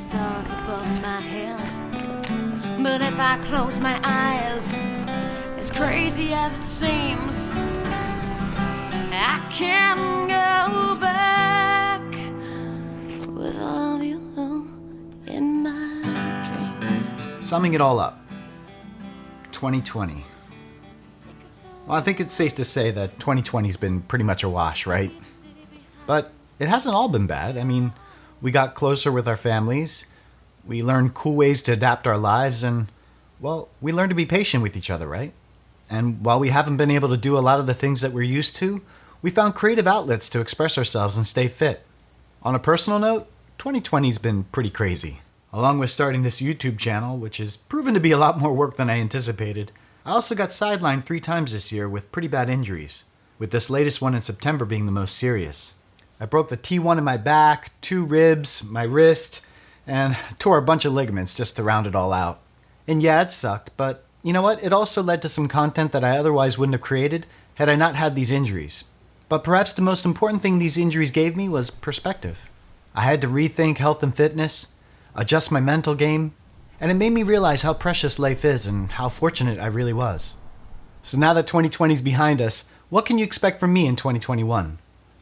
stars above my head. But if I close my eyes, as crazy as it seems, I can go back with all of you in my dreams. Summing it all up, 2020. Well, I think it's safe to say that 2020's been pretty much a wash, right? But it hasn't all been bad. I mean, we got closer with our families, we learned cool ways to adapt our lives, and, well, we learned to be patient with each other, right? And while we haven't been able to do a lot of the things that we're used to, we found creative outlets to express ourselves and stay fit. On a personal note, 2020's been pretty crazy. Along with starting this YouTube channel, which has proven to be a lot more work than I anticipated, I also got sidelined 3 times this year with pretty bad injuries, with this latest one in September being the most serious. I broke the T1 in my back, 2 ribs, my wrist, and tore a bunch of ligaments just to round it all out. And yeah, it sucked, but you know what? It also led to some content that I otherwise wouldn't have created had I not had these injuries. But perhaps the most important thing these injuries gave me was perspective. I had to rethink health and fitness, adjust my mental game, and it made me realize how precious life is and how fortunate I really was. So now that 2020 is behind us, what can you expect from me in 2021?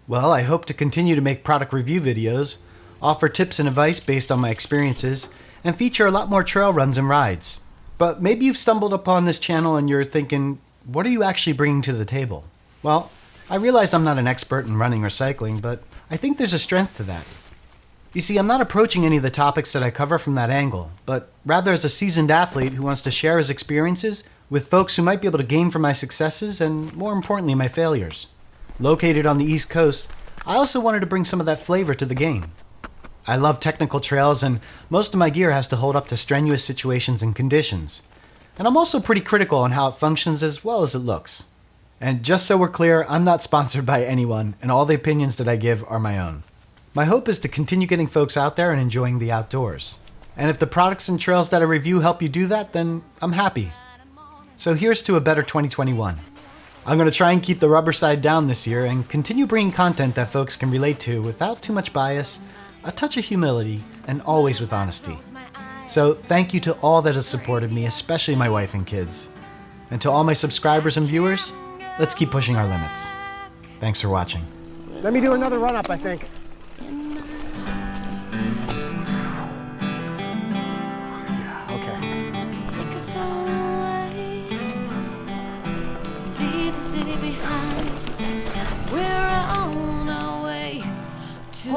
Well, I hope to continue to make product review videos, offer tips and advice based on my experiences, and feature a lot more trail runs and rides. But maybe you've stumbled upon this channel and you're thinking, what are you actually bringing to the table? Well, I realize I'm not an expert in running or cycling, but I think there's a strength to that. You see, I'm not approaching any of the topics that I cover from that angle, but rather as a seasoned athlete who wants to share his experiences with folks who might be able to gain from my successes and, more importantly, my failures. Located on the East Coast, I also wanted to bring some of that flavor to the game. I love technical trails, and most of my gear has to hold up to strenuous situations and conditions. And I'm also pretty critical on how it functions as well as it looks. And just so we're clear, I'm not sponsored by anyone, and all the opinions that I give are my own. My hope is to continue getting folks out there and enjoying the outdoors. And if the products and trails that I review help you do that, then I'm happy. So here's to a better 2021. I'm going to try and keep the rubber side down this year and continue bringing content that folks can relate to without too much bias, a touch of humility, and always with honesty. So thank you to all that have supported me, especially my wife and kids. And to all my subscribers and viewers, let's keep pushing our limits. Thanks for watching. Let me do another run-up, I think. Take us away, leave the city behind. We're on our way to